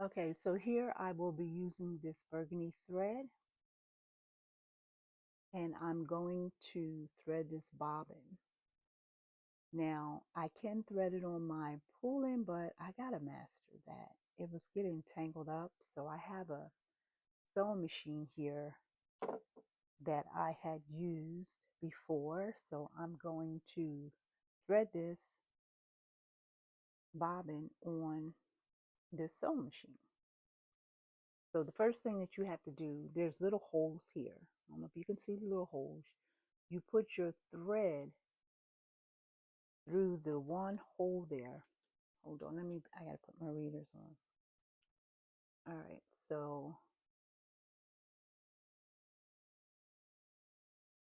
Okay, so here I will be using this burgundy thread, and I'm going to thread this bobbin. Now I can thread it on my pulling, but I gotta master that. It was getting tangled up, so I have a sewing machine here that I had used before, so I'm going to thread this bobbin on this sewing machine. So the first thing that you have to do, there's little holes here. I don't know if you can see the little holes. You put your thread through the one hole there. Hold on, I gotta put my readers on. All right, so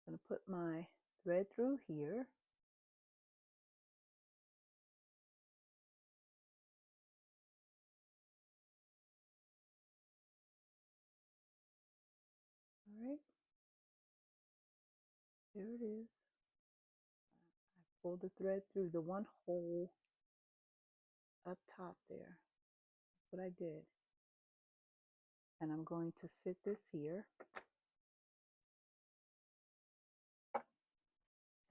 I'm gonna put my thread through here. All right, there it is. Pull the thread through the one hole up top there. That's what I did. And I'm going to sit this here.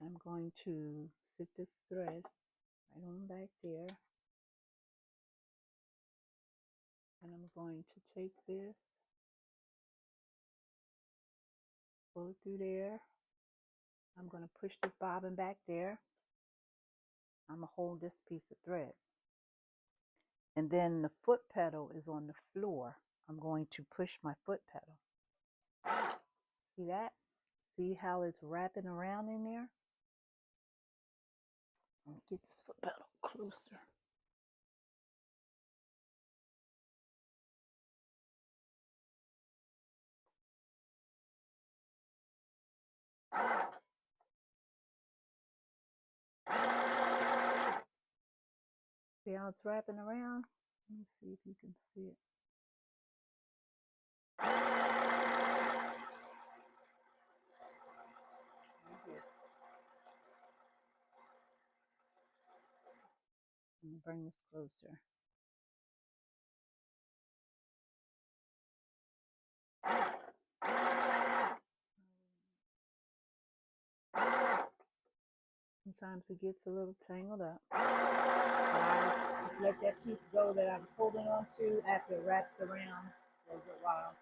I'm going to sit this thread right on back there. And I'm going to take this, pull it through there. I'm going to push this bobbin back there. I'm going to hold this piece of thread. And then the foot pedal is on the floor. I'm going to push my foot pedal. See that? See how it's wrapping around in there? Let me get this foot pedal closer. See how it's wrapping around? Let me see if you can see it. Let me bring this closer. Sometimes it gets a little tangled up. I just let that piece go that I was holding on to after it wraps around for a good while.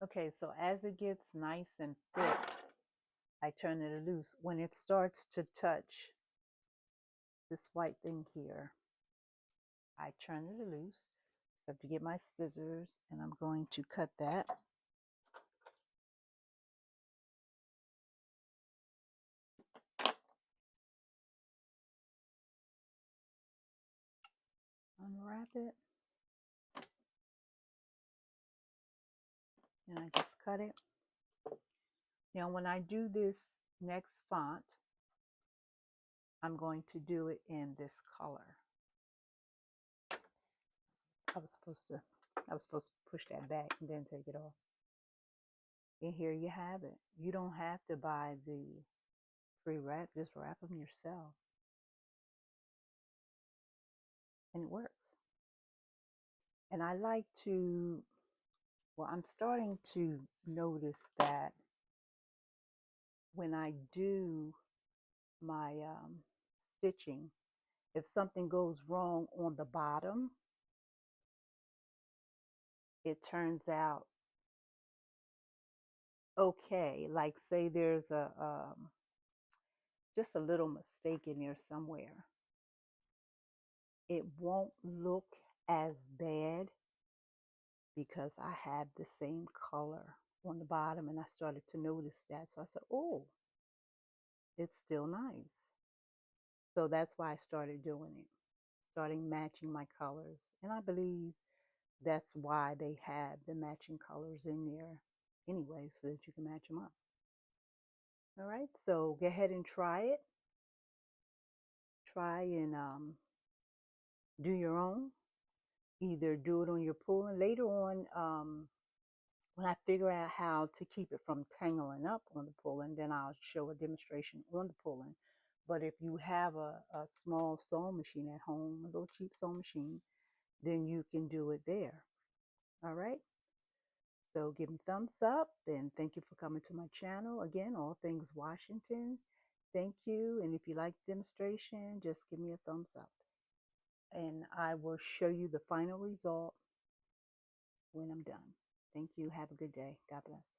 Okay, so as it gets nice and thick, I turn it loose. When it starts to touch this white thing here, I turn it loose. So I have to get my scissors, and I'm going to cut that. Unwrap it, and I just cut it. Now when I do this next font, I'm going to do it in this color. I was supposed to push that back and then take it off. And here you have it. You don't have to buy the pre-wrap, just wrap them yourself. And it works. And I like to, well, I'm starting to notice that when I do my stitching, if something goes wrong on the bottom, it turns out okay. Like say there's a just a little mistake in there somewhere. It won't look as bad because I have the same color on the bottom, and I started to notice that. So I said, oh, it's still nice. So that's why I started doing it, starting matching my colors. And I believe that's why they have the matching colors in there anyway, so that you can match them up. All right, so go ahead and try it. Try and do your own. Either do it on your pulling. Later on, When I figure out how to keep it from tangling up on the pulling, then I'll show a demonstration on the pulling. But if you have a small sewing machine at home, a little cheap sewing machine, then you can do it there. All right. So give me thumbs up and thank you for coming to my channel. Again, All Things Washington. Thank you. And if you like the demonstration, just give me a thumbs up. And I will show you the final result when I'm done. Thank you. Have a good day. God bless.